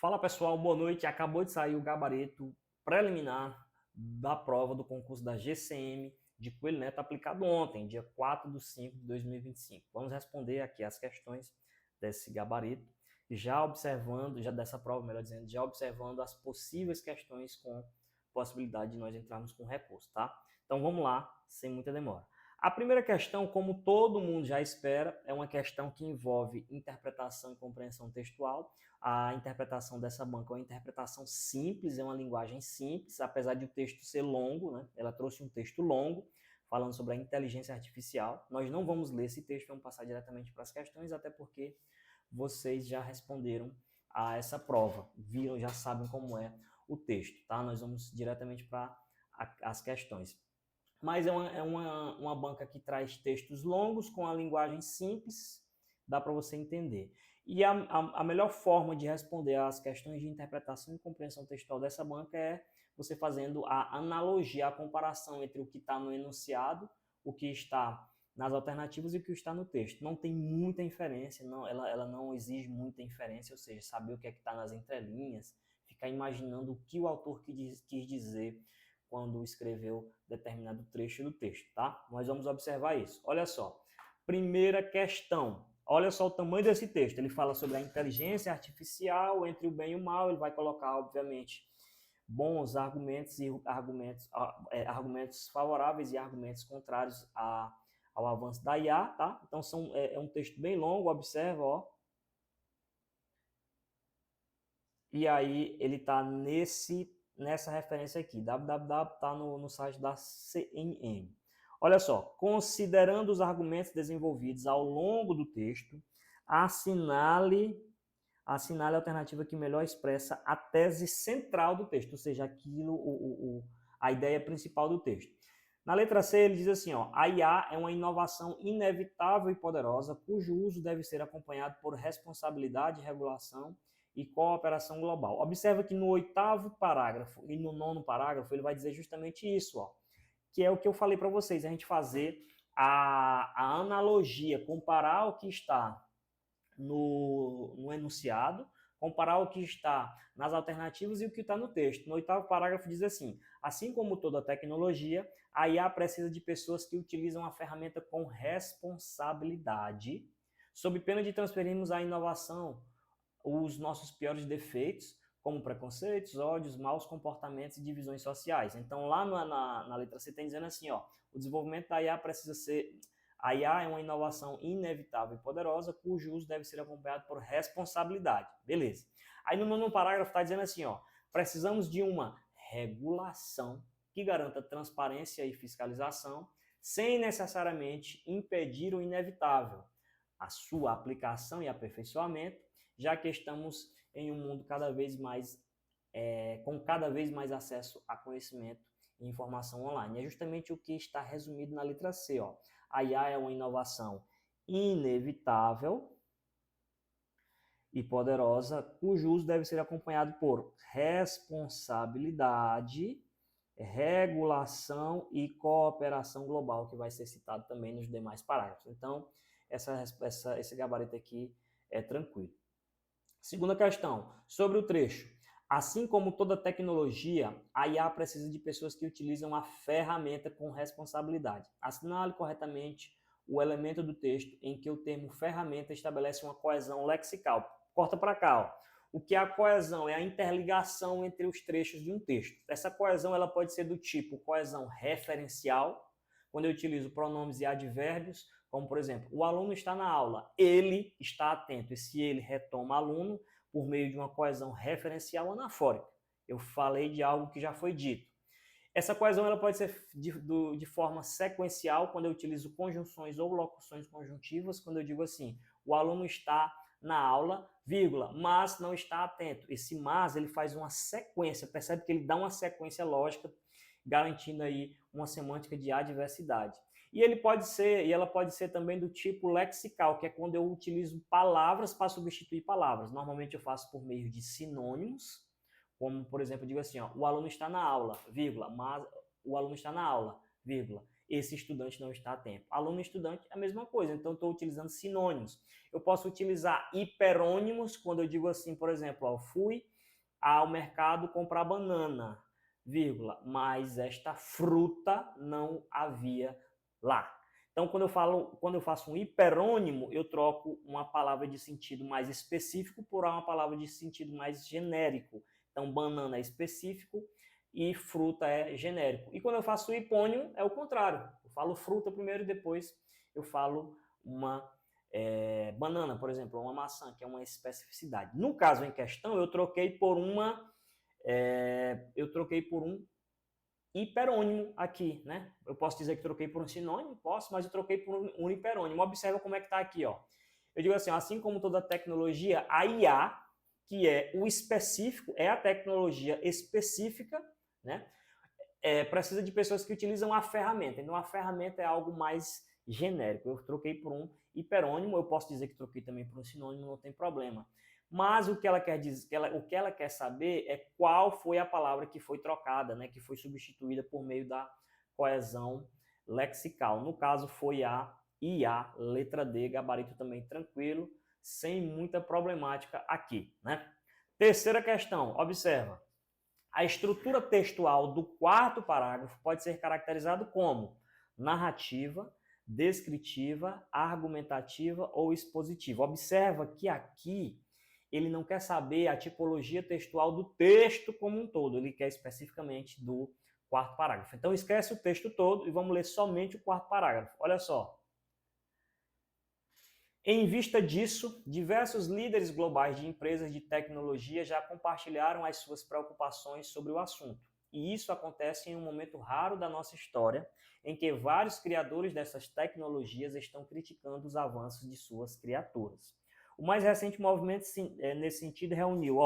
Fala pessoal, boa noite. Acabou de sair o gabarito preliminar da prova do concurso da GCM de Coelho Neto aplicado ontem, dia 4 de 5 de 2025. Vamos responder aqui as questões desse gabarito, já observando, já dessa prova, melhor dizendo, já observando as possíveis questões com possibilidade de nós entrarmos com recurso, tá? Então vamos lá, sem muita demora. A primeira questão, como todo mundo já espera, é uma questão que envolve interpretação e compreensão textual. A interpretação dessa banca é uma interpretação simples, é uma linguagem simples, apesar de o texto ser longo, né? Ela trouxe um texto longo, falando sobre a inteligência artificial. Nós não vamos ler esse texto, vamos passar diretamente para as questões, até porque vocês já responderam a essa prova, viram, já sabem como é o texto, tá? Nós vamos diretamente para as questões. Mas é uma banca que traz textos longos com a linguagem simples, dá para você entender. E a melhor forma de responder às questões de interpretação e compreensão textual dessa banca é você fazendo a analogia, a comparação entre o que está no enunciado, o que está nas alternativas e o que está no texto. Não tem muita inferência, não, ela não exige muita inferência, ou seja, saber o que é que está nas entrelinhas, ficar imaginando o que o autor quis dizer quando escreveu determinado trecho do texto, tá? Nós vamos observar isso. Olha só, primeira questão. Olha só o tamanho desse texto. Ele fala sobre a inteligência artificial entre o bem e o mal. Ele vai colocar, obviamente, bons argumentos e argumentos favoráveis e argumentos contrários ao avanço da IA, tá? Então é um texto bem longo, observa, ó. E aí ele está nessa referência aqui, www está no site da CNN. Olha só, considerando os argumentos desenvolvidos ao longo do texto, assinale a alternativa que melhor expressa a tese central do texto, ou seja, a ideia principal do texto. Na letra C, ele diz assim, ó, a IA é uma inovação inevitável e poderosa, cujo uso deve ser acompanhado por responsabilidade, regulação e cooperação global. Observa que no 8º parágrafo e no 9º parágrafo, ele vai dizer justamente isso, ó, que é o que eu falei para vocês, a gente fazer a analogia, comparar o que está no enunciado, comparar o que está nas alternativas e o que está no texto. No 8º parágrafo diz assim como toda tecnologia, a IA precisa de pessoas que utilizam a ferramenta com responsabilidade, sob pena de transferirmos a inovação os nossos piores defeitos, como preconceitos, ódios, maus comportamentos e divisões sociais. Então, lá na letra C tem dizendo assim, ó, o desenvolvimento da IA precisa ser... A IA é uma inovação inevitável e poderosa, cujo uso deve ser acompanhado por responsabilidade. Beleza. Aí no 9º parágrafo está dizendo assim, ó, precisamos de uma regulação que garanta transparência e fiscalização, sem necessariamente impedir o inevitável, a sua aplicação e aperfeiçoamento, já que estamos em um mundo cada vez mais com cada vez mais acesso a conhecimento e informação online. É justamente o que está resumido na letra C. Ó. A IA é uma inovação inevitável e poderosa, cujo uso deve ser acompanhado por responsabilidade, regulação e cooperação global, que vai ser citado também nos demais parágrafos. Então, esse gabarito aqui é tranquilo. Segunda questão, sobre o trecho. Assim como toda tecnologia, a IA precisa de pessoas que utilizam a ferramenta com responsabilidade. Assinale corretamente o elemento do texto em que o termo ferramenta estabelece uma coesão lexical. Corta para cá, ó. O que é a coesão? É a interligação entre os trechos de um texto. Essa coesão ela pode ser do tipo coesão referencial, quando eu utilizo pronomes e advérbios, como, por exemplo, o aluno está na aula, ele está atento. E se ele retoma aluno por meio de uma coesão referencial anafórica. Eu falei de algo que já foi dito. Essa coesão ela pode ser de forma sequencial, quando eu utilizo conjunções ou locuções conjuntivas, quando eu digo assim, o aluno está na aula, vírgula, mas não está atento. Esse mas, ele faz uma sequência, percebe que ele dá uma sequência lógica, garantindo aí uma semântica de adversidade. E ela pode ser também do tipo lexical, que é quando eu utilizo palavras para substituir palavras. Normalmente eu faço por meio de sinônimos, como, por exemplo, eu digo assim, ó, o aluno está na aula, vírgula, mas o aluno está na aula, vírgula. esse estudante não está a tempo. Aluno e estudante é a mesma coisa, então estou utilizando sinônimos. Eu posso utilizar hiperônimos quando eu digo assim, por exemplo, ó, fui ao mercado comprar banana, vírgula, mas esta fruta não havia lá. Então, quando eu faço um hiperônimo, eu troco uma palavra de sentido mais específico por uma palavra de sentido mais genérico. Então, banana é específico e fruta é genérico. E quando eu faço o hipônimo, é o contrário. Eu falo fruta primeiro e depois eu falo uma banana, por exemplo, uma maçã, que é uma especificidade. No caso em questão, eu troquei por um hiperônimo aqui, né? Eu posso dizer que troquei por um sinônimo? Posso, mas eu troquei por um hiperônimo. Observa como é que está aqui, ó. Eu digo assim como toda tecnologia, a IA, que é o específico, é a tecnologia específica, né? Precisa de pessoas que utilizam a ferramenta. Então, a ferramenta é algo mais genérico. Eu troquei por um hiperônimo, eu posso dizer que troquei também por um sinônimo, não tem problema. Mas o que ela quer dizer, o que ela quer saber é qual foi a palavra que foi trocada, né, que foi substituída por meio da coesão lexical. No caso, foi a IA, letra D, gabarito também tranquilo, sem muita problemática aqui, né? Terceira questão, observa. A estrutura textual do quarto parágrafo pode ser caracterizado como narrativa, descritiva, argumentativa ou expositiva. Observa que aqui ele não quer saber a tipologia textual do texto como um todo, ele quer especificamente do quarto parágrafo. Então esquece o texto todo e vamos ler somente o quarto parágrafo. Olha só. Em vista disso, diversos líderes globais de empresas de tecnologia já compartilharam as suas preocupações sobre o assunto. E isso acontece em um momento raro da nossa história, em que vários criadores dessas tecnologias estão criticando os avanços de suas criaturas. O mais recente movimento nesse sentido reuniu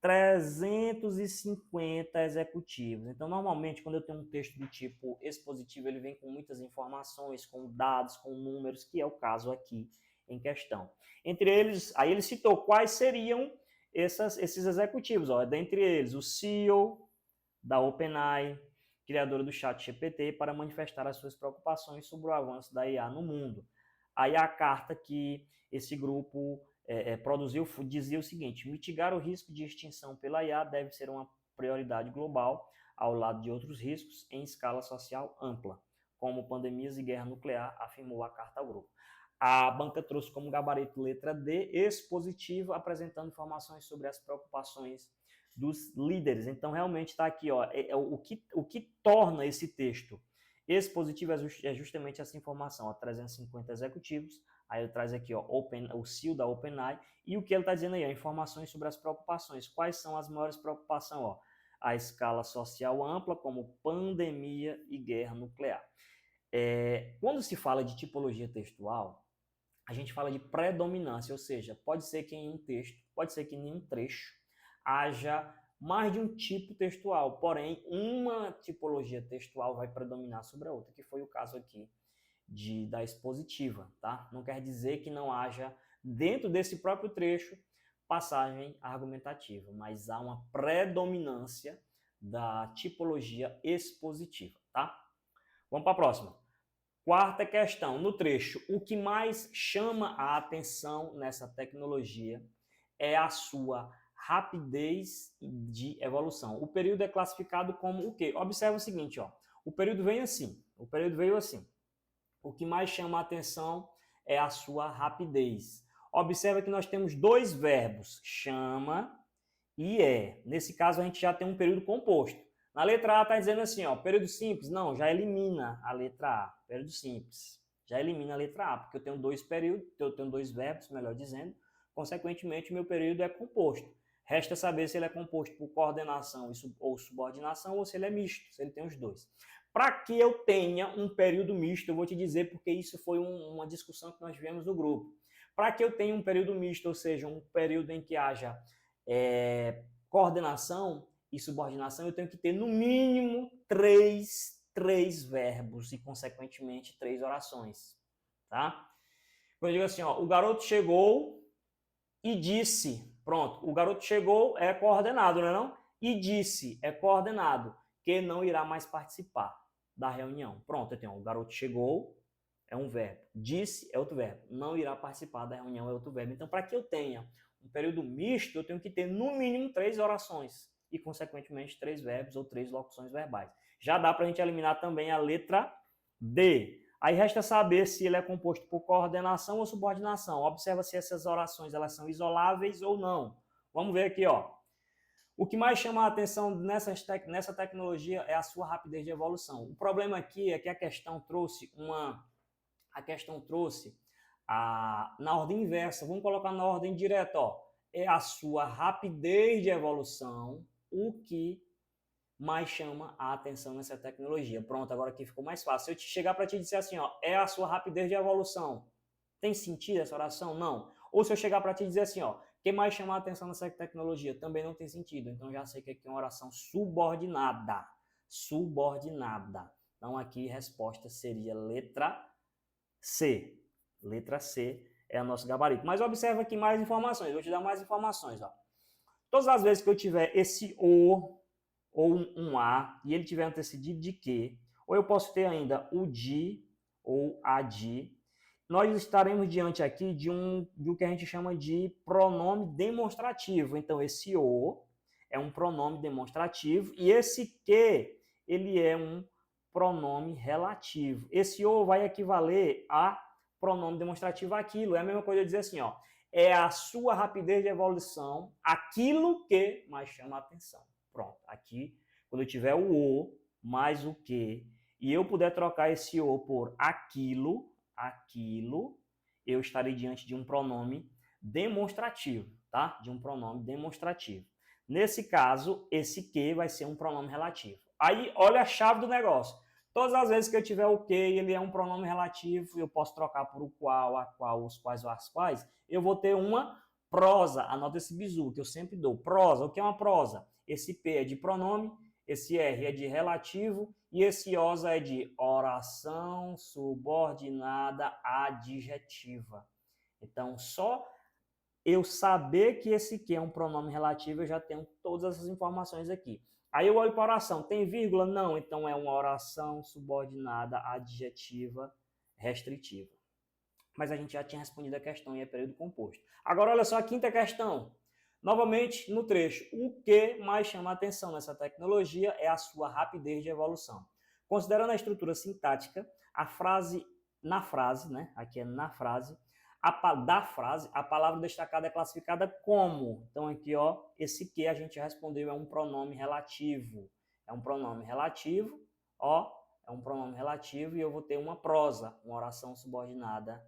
350 executivos. Então, normalmente, quando eu tenho um texto do tipo expositivo, ele vem com muitas informações, com dados, com números, que é o caso aqui em questão. Entre eles, aí ele citou quais seriam esses executivos. Dentre eles, o CEO da OpenAI, criadora do ChatGPT, para manifestar as suas preocupações sobre o avanço da IA no mundo. Aí a carta que esse grupo produziu dizia o seguinte: mitigar o risco de extinção pela IA deve ser uma prioridade global, ao lado de outros riscos em escala social ampla, como pandemias e guerra nuclear, afirmou a carta ao grupo. A banca trouxe como gabarito letra D, expositiva, apresentando informações sobre as preocupações dos líderes. Então, realmente está aqui, o que torna esse texto expositivo é justamente essa informação, 350 executivos. Aí ele traz aqui o CEO da OpenAI, e o que ele está dizendo aí, informações sobre as preocupações. Quais são as maiores preocupações? A escala social ampla, como pandemia e guerra nuclear. Quando se fala de tipologia textual, a gente fala de predominância, ou seja, pode ser que em um texto, pode ser que em um trecho haja mais de um tipo textual, porém uma tipologia textual vai predominar sobre a outra, que foi o caso aqui da expositiva, tá? Não quer dizer que não haja, dentro desse próprio trecho, passagem argumentativa, mas há uma predominância da tipologia expositiva, tá? Vamos para a próxima. Quarta questão, no trecho, o que mais chama a atenção nessa tecnologia é a sua rapidez de evolução. O período é classificado como o quê? Observa o seguinte, o período veio assim, O que mais chama a atenção é a sua rapidez. Observa que nós temos dois verbos, chama e é. Nesse caso, a gente já tem um período composto. Na letra A está dizendo assim, período simples. Não, já elimina a letra A. Período simples. Já elimina a letra A, porque eu tenho dois períodos, eu tenho dois verbos, melhor dizendo. Consequentemente, o meu período é composto. Resta saber se ele é composto por coordenação ou subordinação, ou se ele é misto, se ele tem os dois. Para que eu tenha um período misto, eu vou te dizer porque isso foi uma discussão que nós tivemos no grupo. Para que eu tenha um período misto, ou seja, um período em que haja coordenação e subordinação, eu tenho que ter no mínimo três verbos e, consequentemente, 3 orações. Tá? Quando eu digo assim, o garoto chegou e disse. Pronto, o garoto chegou é coordenado, não é não? E disse é coordenado, que não irá mais participar. da reunião. Pronto, eu tenho o garoto chegou, é um verbo. Disse é outro verbo. Não irá participar da reunião é outro verbo. Então, para que eu tenha um período misto, eu tenho que ter no mínimo 3 orações e, consequentemente, 3 verbos ou 3 locuções verbais. Já dá para a gente eliminar também a letra D. Aí resta saber se ele é composto por coordenação ou subordinação. Observa se essas orações elas são isoláveis ou não. Vamos ver aqui, ó. O que mais chama a atenção nessa tecnologia é a sua rapidez de evolução. O problema aqui é que a questão trouxe na ordem inversa. Vamos colocar na ordem direta, ó. É a sua rapidez de evolução o que mais chama a atenção nessa tecnologia. Pronto, agora aqui ficou mais fácil. Se eu chegar para te dizer assim, ó, é a sua rapidez de evolução, tem sentido essa oração? Não. Ou se eu chegar para te dizer assim, ó, o que mais chama a atenção nessa tecnologia? Também não tem sentido. Então já sei que aqui é uma oração subordinada. Subordinada. Então aqui a resposta seria letra C. Letra C é o nosso gabarito. Mas observa aqui mais informações. Vou te dar mais informações, ó. Todas as vezes que eu tiver esse O ou um A e ele tiver antecedido de que, ou eu posso ter ainda o de ou a de, nós estaremos diante aqui do que a gente chama de pronome demonstrativo. Então, esse o é um pronome demonstrativo e esse que, ele é um pronome relativo. Esse o vai equivaler a pronome demonstrativo aquilo. É a mesma coisa de dizer assim, ó, é a sua rapidez de evolução, aquilo que mais chama a atenção. Pronto, aqui, quando eu tiver o O mais o que, e eu puder trocar esse O por aquilo, eu estarei diante de um pronome demonstrativo, tá? De um pronome demonstrativo. Nesse caso, esse que vai ser um pronome relativo. Aí, olha a chave do negócio. Todas as vezes que eu tiver o que, ele é um pronome relativo, eu posso trocar por o qual, a qual, os quais ou as quais, eu vou ter uma prosa. Anota esse bizu que eu sempre dou. Prosa, o que é uma prosa? Esse P é de pronome, esse R é de relativo e esse OSA é de oração subordinada adjetiva. Então, só eu saber que esse que é um pronome relativo, eu já tenho todas essas informações aqui. Aí eu olho para a oração, tem vírgula? Não, então é uma oração subordinada adjetiva restritiva. Mas a gente já tinha respondido a questão e é período composto. Agora, olha só a quinta questão. Novamente, no trecho, o que mais chama a atenção nessa tecnologia é a sua rapidez de evolução. Considerando a estrutura sintática, na frase, né? Aqui é na frase, a palavra destacada é classificada como? Então aqui, ó, esse que a gente respondeu é um pronome relativo. É um pronome relativo, ó, é um pronome relativo e eu vou ter uma prosa, uma oração subordinada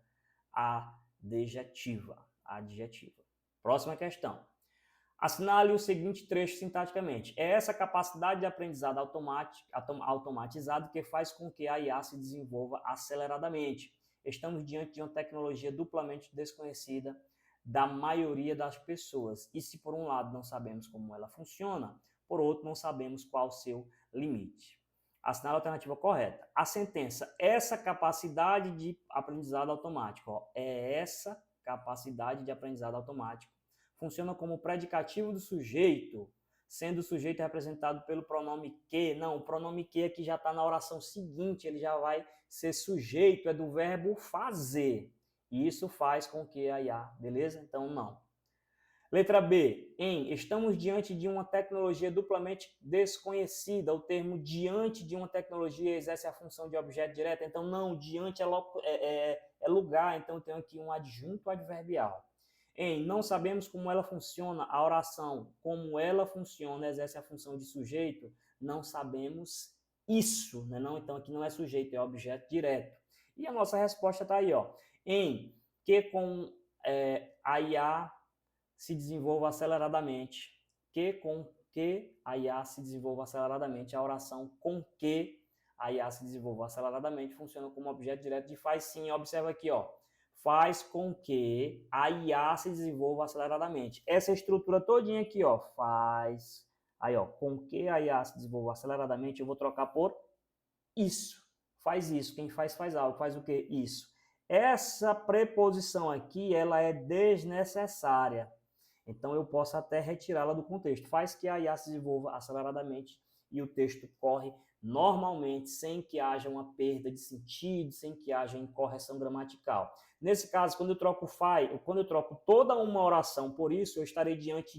adjetiva. Próxima questão. Assinale o seguinte trecho sintaticamente. É essa capacidade de aprendizado automatizado que faz com que a IA se desenvolva aceleradamente. Estamos diante de uma tecnologia duplamente desconhecida da maioria das pessoas. E se por um lado não sabemos como ela funciona, por outro não sabemos qual o seu limite. Assinale a alternativa correta. A sentença, essa capacidade de aprendizado automático, ó, é essa capacidade de aprendizado automático, funciona como predicativo do sujeito, sendo o sujeito representado pelo pronome que. Não, o pronome que aqui já está na oração seguinte, ele já vai ser sujeito, é do verbo fazer. E isso faz com que a IA, beleza? Então, não. Letra B, estamos diante de uma tecnologia duplamente desconhecida. O termo diante de uma tecnologia exerce a função de objeto direto. Então, não, diante é lugar. Então, eu tenho aqui um adjunto adverbial. Não sabemos como ela funciona. A oração, como ela funciona, exerce a função de sujeito. Não sabemos isso, né? Não, então, aqui não é sujeito, é objeto direto. E a nossa resposta está aí, ó. Que com a IA se desenvolva aceleradamente. Com que a IA se desenvolva aceleradamente. A oração com que a IA se desenvolva aceleradamente funciona como objeto direto de faz sim. Observa aqui, ó. Faz com que a IA se desenvolva aceleradamente. Essa estrutura todinha aqui, ó, faz. Aí, ó, com que a IA se desenvolva aceleradamente, eu vou trocar por isso. Faz isso. Quem faz algo. Faz o quê? Isso. Essa preposição aqui, ela é desnecessária. Então, eu posso até retirá-la do contexto. Faz que a IA se desenvolva aceleradamente. e o texto corre normalmente, sem que haja uma perda de sentido, sem que haja incorreção gramatical. Nesse caso, quando eu troco toda uma oração por isso, eu estarei diante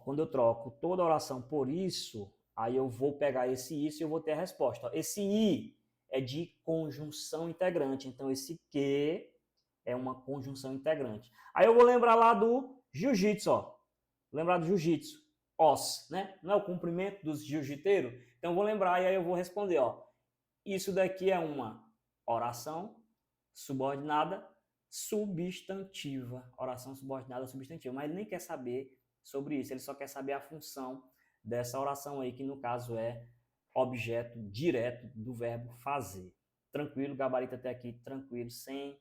quando eu troco toda a oração por isso, aí eu vou pegar esse isso e eu vou ter a resposta. Esse i é de conjunção integrante, então esse que é uma conjunção integrante. Aí eu vou lembrar lá do jiu-jitsu, ó. Lembrar do jiu-jitsu, os, né? Não é o cumprimento dos jiu-jiteiros? Então eu vou lembrar e aí eu vou responder, ó. Isso daqui é uma oração subordinada substantiva. Oração subordinada substantiva. Mas ele nem quer saber sobre isso, ele só quer saber a função dessa oração aí, que no caso é objeto direto do verbo fazer. Tranquilo, gabarito até aqui, tranquilo, sem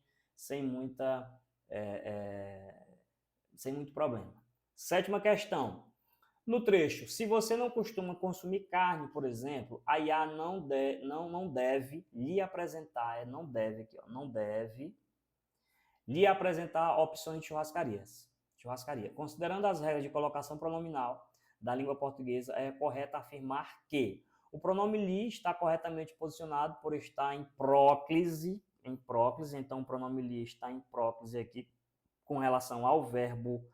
muito problema. Sétima questão. No trecho, se você não costuma consumir carne, por exemplo, a IA não deve lhe apresentar, não deve lhe apresentar opções de churrascaria. Considerando as regras de colocação pronominal da língua portuguesa, é correto afirmar que o pronome lhe está corretamente posicionado por estar em próclise, então o pronome lhe está em próclise aqui com relação ao verbo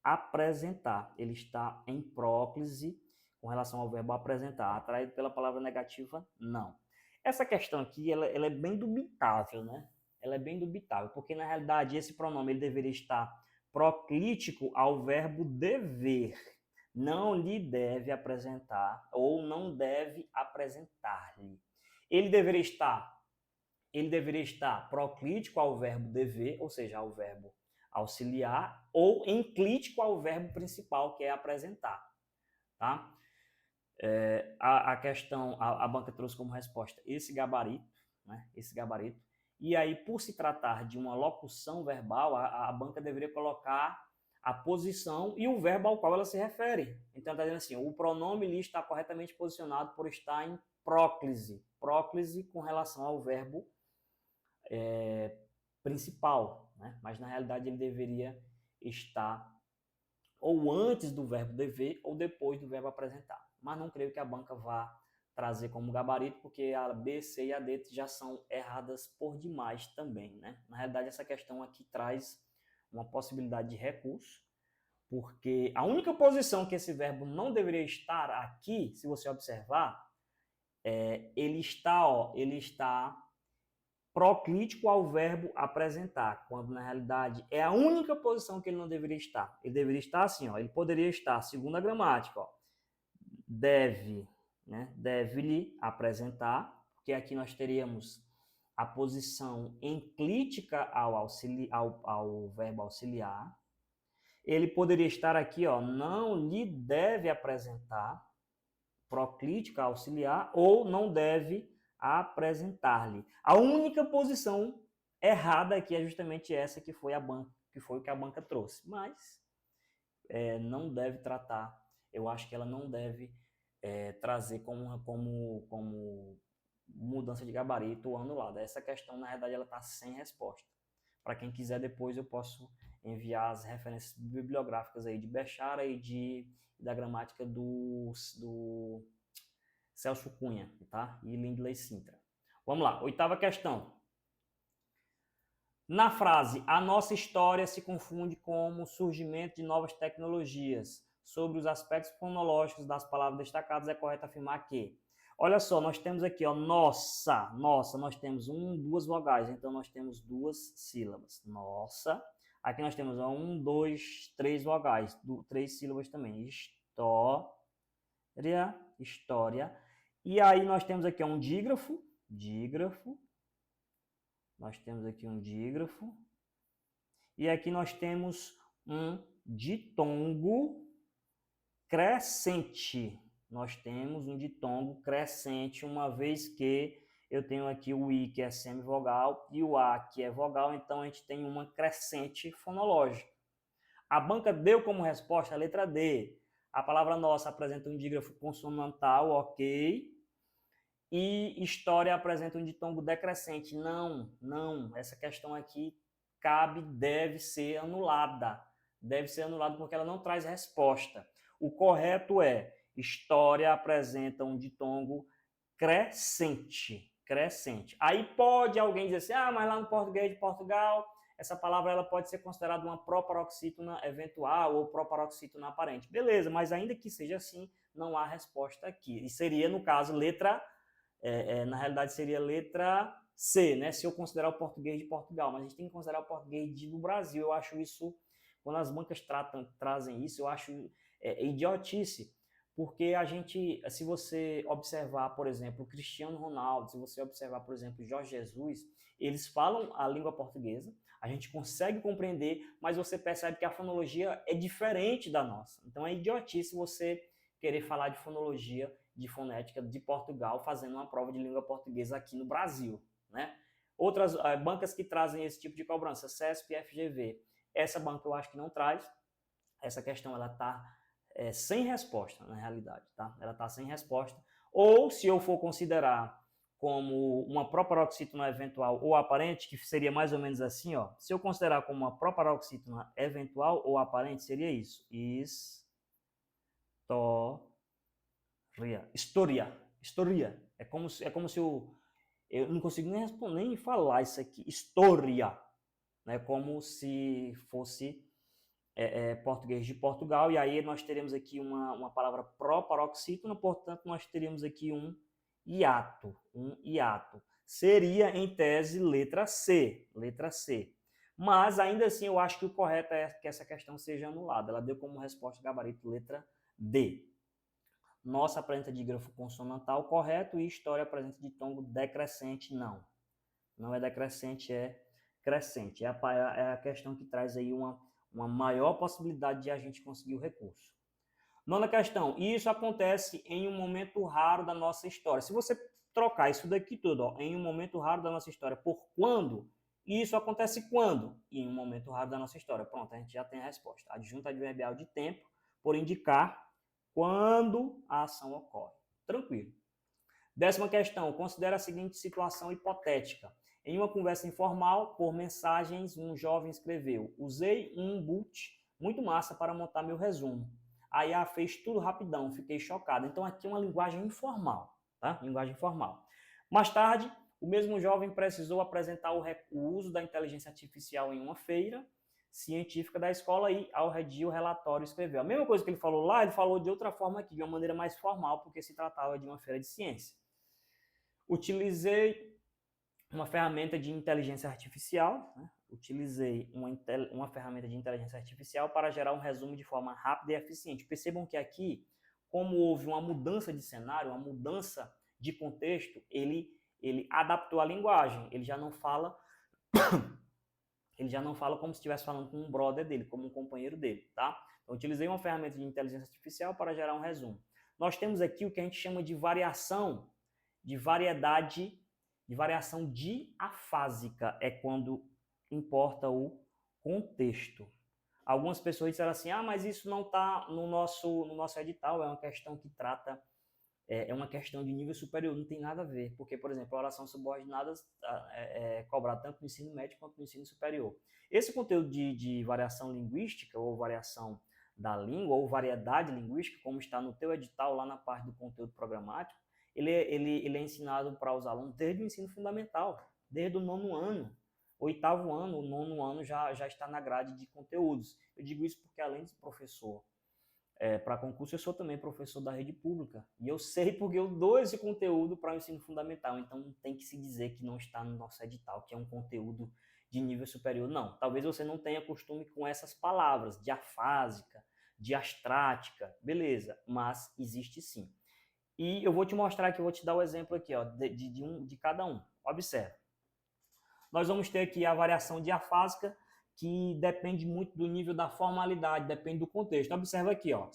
apresentar. Ele está em próclise com relação ao verbo apresentar, atraído pela palavra negativa, não. Essa questão aqui, ela é bem dubitável, né? Ela é bem dubitável, porque na realidade esse pronome ele deveria estar proclítico ao verbo dever. Não lhe deve apresentar ou não deve apresentar-lhe. Ele deveria estar proclítico ao verbo dever, ou seja, ao verbo auxiliar, ou enclítico ao verbo principal, que é apresentar. Tá? A questão, a banca trouxe como resposta esse gabarito, né? Esse gabarito. E aí, por se tratar de uma locução verbal, a banca deveria colocar a posição e o verbo ao qual ela se refere. Então, está dizendo assim, o pronome lhe está corretamente posicionado por estar em próclise. Próclise com relação ao verbo principal, né? Mas na realidade ele deveria estar ou antes do verbo dever ou depois do verbo apresentar. Mas não creio que a banca vá trazer como gabarito, porque a B, C e a D já são erradas por demais também, né? Na realidade essa questão aqui traz uma possibilidade de recurso, porque a única posição que esse verbo não deveria estar aqui, se você observar, ele está proclítico ao verbo apresentar, quando na realidade é a única posição que ele não deveria estar. Ele deveria estar assim, ó, ele poderia estar, segundo a gramática, ó, deve, né, deve-lhe apresentar, porque aqui nós teríamos a posição enclítica ao verbo auxiliar. Ele poderia estar aqui, ó, não lhe deve apresentar, proclítica auxiliar, ou não deve apresentar-lhe. A única posição errada aqui é justamente essa que foi o que a banca trouxe. Mas não deve tratar, eu acho que ela não deve trazer como mudança de gabarito ou anulada. Essa questão, na verdade, ela está sem resposta. Para quem quiser, depois eu posso enviar as referências bibliográficas aí de Bechara e da gramática do Celso Cunha, tá? E Lindley Sintra. Vamos lá, oitava questão. Na frase, a nossa história se confunde com o surgimento de novas tecnologias. Sobre os aspectos fonológicos das palavras destacadas, é correto afirmar que... Olha só, nós temos aqui, ó, nossa, nós temos duas vogais, então nós temos duas sílabas. Nossa. Aqui nós temos 3 vogais, 3 sílabas também. História. E aí nós temos aqui um dígrafo. Nós temos aqui um dígrafo. E aqui nós temos um ditongo crescente. Nós temos um ditongo crescente, uma vez que eu tenho aqui o I, que é semivogal, e o A, que é vogal, então a gente tem uma crescente fonológica. A banca deu como resposta a letra D. A palavra nossa apresenta um dígrafo consonantal, ok. E história apresenta um ditongo decrescente. Não. Essa questão aqui deve ser anulada. Deve ser anulada porque ela não traz resposta. O correto é: história apresenta um ditongo crescente. Crescente. Aí pode alguém dizer assim, ah, mas lá no português de Portugal, essa palavra ela pode ser considerada uma proparoxítona eventual ou proparoxítona aparente. Beleza, mas ainda que seja assim, não há resposta aqui. E seria, no caso, na realidade seria letra C, né? Se eu considerar o português de Portugal. Mas a gente tem que considerar o português do Brasil. Eu acho isso, quando as bancas trazem isso, eu acho idiotice. Porque a gente, se você observar, por exemplo, o Cristiano Ronaldo, se você observar, por exemplo, o Jorge Jesus, eles falam a língua portuguesa, a gente consegue compreender, mas você percebe que a fonologia é diferente da nossa. Então é idiotice você querer falar de fonologia, de fonética de Portugal, fazendo uma prova de língua portuguesa aqui no Brasil, né? Outras bancas que trazem esse tipo de cobrança, CESP e FGV, essa banca eu acho que não traz, essa questão ela está sem resposta, na realidade, tá? Ela está sem resposta. Ou, se eu for considerar como uma proparoxítona eventual ou aparente, que seria mais ou menos assim, ó. Se eu considerar como uma proparoxítona eventual ou aparente, seria isso. Historia. É como se eu não consigo nem responder, nem falar isso aqui. História. Né? Como se fosse português de Portugal, e aí nós teremos aqui uma palavra proparoxítona, portanto, nós teríamos aqui um hiato. Seria, em tese, letra C. Mas, ainda assim, eu acho que o correto é que essa questão seja anulada. Ela deu como resposta gabarito letra D. Nossa apresenta dígrafo consonantal correto e história apresenta ditongo decrescente, não. Não é decrescente, é crescente. É a questão que traz aí uma maior possibilidade de a gente conseguir o recurso. Nona questão, isso acontece em um momento raro da nossa história. Se você trocar isso daqui tudo, ó, em um momento raro da nossa história, por quando? Isso acontece quando? Em um momento raro da nossa história. Pronto, a gente já tem a resposta. Adjunto adverbial de tempo, por indicar quando a ação ocorre. Tranquilo. 10ª questão, considera a seguinte situação hipotética. Em uma conversa informal, por mensagens, um jovem escreveu: usei um boot muito massa para montar meu resumo. Aí a fez tudo rapidão, fiquei chocado. Então aqui é uma linguagem informal, tá? Linguagem informal. Mais tarde, o mesmo jovem precisou apresentar o uso da inteligência artificial em uma feira científica da escola e, ao redigir o relatório, escreveu. A mesma coisa que ele falou lá, ele falou de outra forma aqui, de uma maneira mais formal, porque se tratava de uma feira de ciência. Utilizei uma ferramenta de inteligência artificial, né? Utilizei uma ferramenta de inteligência artificial para gerar um resumo de forma rápida e eficiente. Percebam que aqui, como houve uma mudança de cenário, uma mudança de contexto, ele adaptou a linguagem. Ele já não fala como se estivesse falando com um brother dele, como um companheiro dele, tá? Então, utilizei uma ferramenta de inteligência artificial para gerar um resumo. Nós temos aqui o que a gente chama de variação variação diafásica, é quando importa o contexto. Algumas pessoas disseram assim, mas isso não está no nosso edital, é uma questão que trata, é uma questão de nível superior, não tem nada a ver, porque, por exemplo, a oração subordinada é cobrada tanto no ensino médio quanto no ensino superior. Esse conteúdo de variação linguística, ou variação da língua, ou variedade linguística, como está no teu edital, lá na parte do conteúdo programático, ele é ensinado para os alunos desde o ensino fundamental, desde o 9º ano. 8º ano, o 9º ano já está na grade de conteúdos. Eu digo isso porque, além de professor para concurso, eu sou também professor da rede pública. E eu sei porque eu dou esse conteúdo para o ensino fundamental. Então, não tem que se dizer que não está no nosso edital, que é um conteúdo de nível superior. Não, talvez você não tenha costume com essas palavras, diafásica, diastrática, beleza, mas existe sim. E eu vou te mostrar aqui, eu vou te dar o exemplo aqui, ó, de cada um. Observe. Nós vamos ter aqui a variação diafásica, que depende muito do nível da formalidade, depende do contexto. Observa aqui, ó,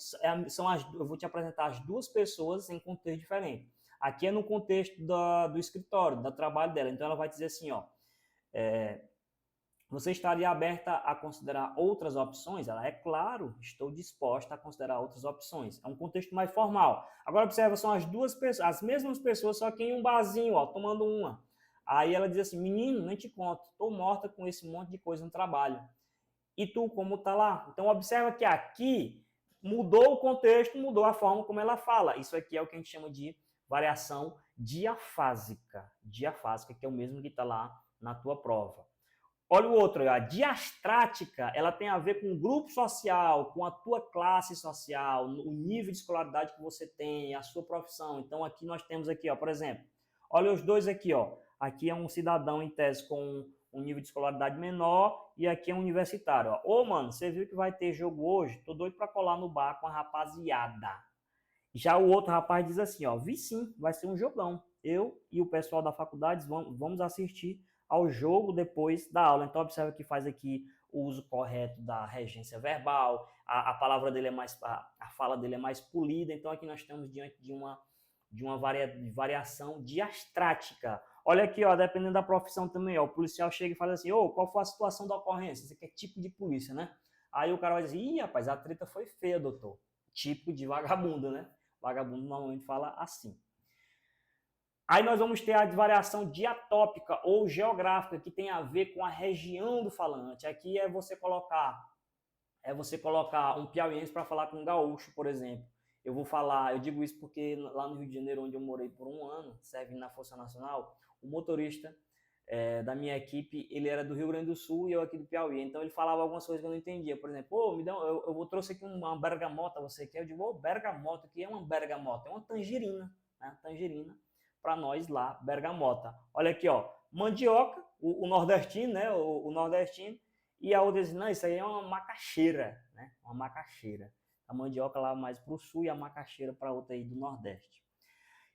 eu vou te apresentar as duas pessoas em contexto diferente. Aqui é no contexto do escritório, do trabalho dela. Então, ela vai dizer assim, ó, você estaria aberta a considerar outras opções? Ela, é claro, estou disposta a considerar outras opções. É um contexto mais formal. Agora, observa, são as duas pessoas, as mesmas pessoas, só que em um barzinho, ó, tomando uma. Aí ela diz assim, menino, nem te conto, estou morta com esse monte de coisa no trabalho. E tu, como tá lá? Então, observa que aqui mudou o contexto, mudou a forma como ela fala. Isso aqui é o que a gente chama de variação diafásica. Diafásica, que é o mesmo que está lá na tua prova. Olha o outro, a diastrática, ela tem a ver com o grupo social, com a tua classe social, o nível de escolaridade que você tem, a sua profissão. Então aqui nós temos aqui, ó, por exemplo, olha os dois aqui, ó. Aqui é um cidadão em tese com um nível de escolaridade menor e aqui é um universitário, ó. Ô, mano, você viu que vai ter jogo hoje? Tô doido para colar no bar com a rapaziada. Já o outro rapaz diz assim, ó, vi sim, vai ser um jogão. Eu e o pessoal da faculdade vamos assistir ao jogo depois da aula. Então, observa que faz aqui o uso correto da regência verbal, a palavra dele é mais, a fala dele é mais polida. Então, aqui nós estamos diante de uma variação diastrática. Olha aqui, ó, dependendo da profissão também, ó, o policial chega e fala assim, ô, qual foi a situação da ocorrência? Isso aqui é tipo de polícia, né? Aí o cara vai dizer, ih, rapaz, a treta foi feia, doutor. Tipo de vagabundo, né? Vagabundo normalmente fala assim. Aí nós vamos ter a variação diatópica ou geográfica, que tem a ver com a região do falante. Aqui é você colocar um piauiense para falar com um gaúcho, por exemplo. Eu digo isso porque lá no Rio de Janeiro, onde eu morei por um ano, servindo na Força Nacional, o motorista da minha equipe, ele era do Rio Grande do Sul e eu aqui do Piauí. Então ele falava algumas coisas que eu não entendia. Por exemplo, eu trouxe aqui uma bergamota, você quer? Eu digo, bergamota, o que é uma bergamota? É uma tangerina, né? Tangerina. Para nós lá, bergamota. Olha aqui, ó, mandioca, o nordestino, né, o nordestino, e a outra diz, não, isso aí é uma macaxeira, né, uma macaxeira. A mandioca lá mais para o sul e a macaxeira para outra aí do nordeste.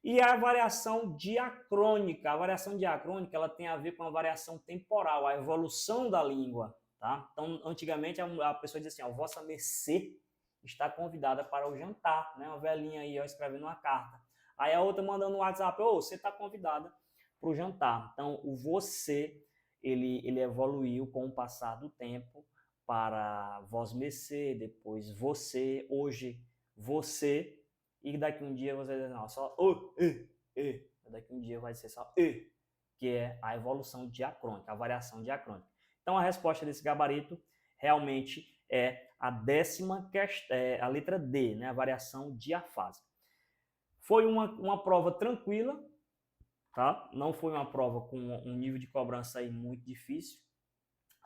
E a variação diacrônica, ela tem a ver com a variação temporal, a evolução da língua, tá? Então, antigamente a pessoa dizia assim, ó, vossa mercê está convidada para o jantar, né, uma velhinha aí, ó, escrevendo uma carta. Aí a outra mandando no WhatsApp, você está convidada para o jantar. Então, o você, ele evoluiu com o passar do tempo para vós mercê, depois você, hoje você, e daqui um dia você vai dizer, não, só daqui um dia vai ser só que é a evolução diacrônica, a variação diacrônica. Então, a resposta desse gabarito realmente é a a letra D, né, a variação diafásica. Foi uma prova tranquila, tá? Não foi uma prova com um nível de cobrança aí muito difícil.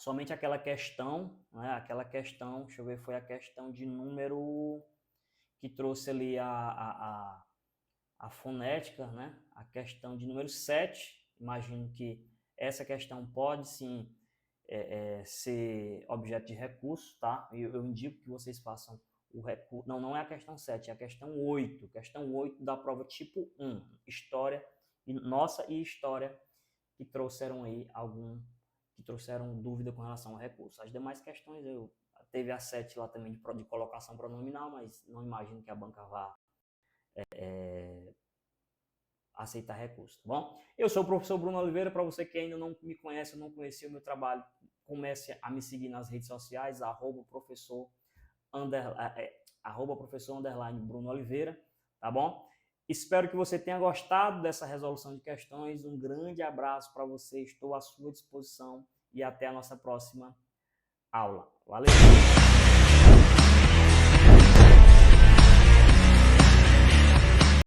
Somente aquela questão, né? Deixa eu ver, foi a questão de número que trouxe ali a fonética, né? A questão de número 7. Imagino que essa questão pode sim ser objeto de recurso, tá? Eu indico que vocês façam o recurso. Não é a questão 7, é a questão 8. Questão 8 da prova tipo 1. História, nossa e história, que trouxeram aí que trouxeram dúvida com relação ao recurso. As demais questões, teve a 7 lá também de colocação pronominal, mas não imagino que a banca vá aceitar recurso, tá bom? Eu sou o professor Bruno Oliveira. Para você que ainda não me conhece, não conhecia o meu trabalho, comece a me seguir nas redes sociais, @professor Bruno Oliveira, tá bom? Espero que você tenha gostado dessa resolução de questões. Um grande abraço para você, estou à sua disposição e até a nossa próxima aula. Valeu!